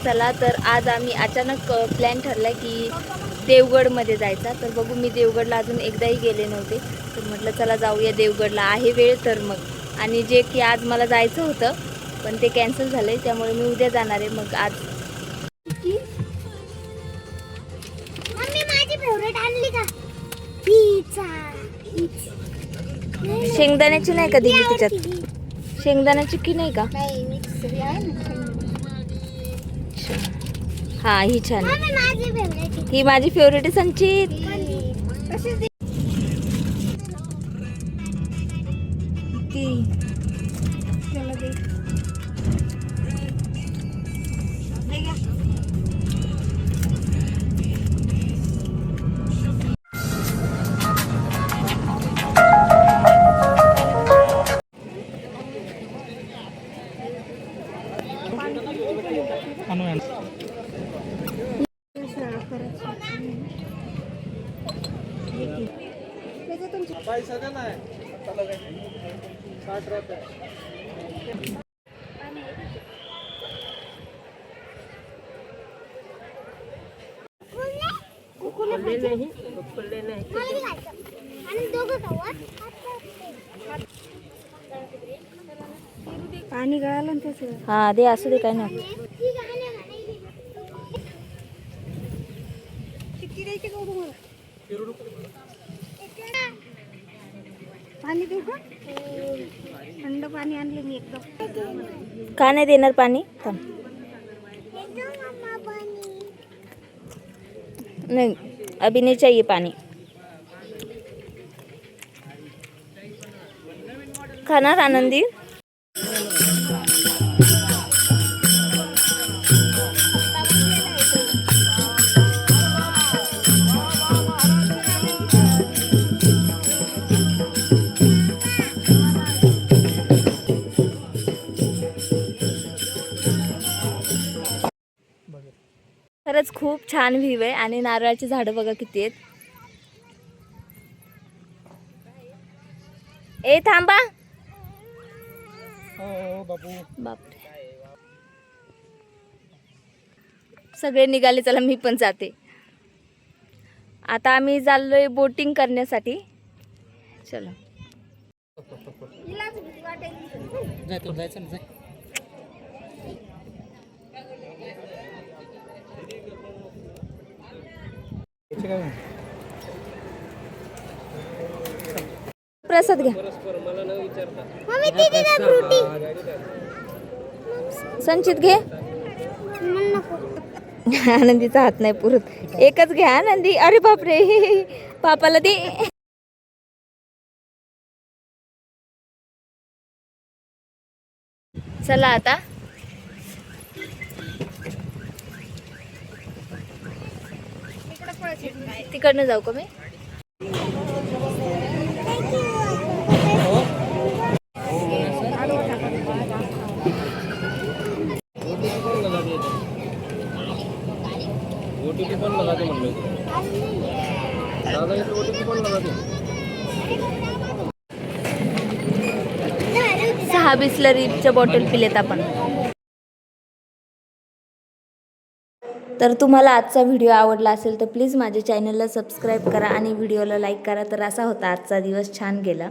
चला तर आज आम्ही अचानक प्लॅन ठरला की देवगडमध्ये जायचा. तर बघू, मी देवगडला अजून एकदाही गेले नव्हते, तर म्हटलं चला जाऊया देवगडला, आहे वेळ तर मग. आणि जे की आज मला जायचं होतं पण ते कॅन्सल झालं आहे, त्यामुळे मी उद्या जाणार आहे. मग आज माझी फेवरेट आणली का पिझ्झा. शेंगदाण्याची नाही का दिली त्याच्यात? शेंगदाण्याची की नाही का? हा, ही छान आहे. ही माझी फेवरेट आहे संचित. पैसा का नाही पाणी गळालं ना त्याचं. हा दे, असू दे, काय नाही. पाणी देऊ का? थंड पाणी आणले मी एकदम. का नाही देणार पाणी? थांब. नहीं, अभी नहीं चाहिए पानी. खाणार आनंदी? खरंच खूप छान व्ह्यू आहे. आणि नारळाची झाडं बघा किती आहेत. ए थांबा. बापरे, सगळे निघाले, चला मी पण जाते. आता आम्ही चाललोय बोटिंग करण्यासाठी. चला. प्रसाद घ्या. संचित घे. आनंदीचा हात नाही पुरत, एकच घ्या आनंदी. अरे बापरे, पापाला दे. चला आता तिकडनं जाऊ का मी? ओटीपी पण लगा दे म्हणलं. दादा इथे ओटीपी पण लगा दे. 6 बिसलरीच्या बॉटल पिलेत आपण. तर तुम्हाला आजचा व्हिडिओ आवडला असेल तर प्लीज माझ्या चॅनलला सबस्क्राईब करा आणि व्हिडिओला लाईक करा. तर असा होता आजचा दिवस, छान गेला.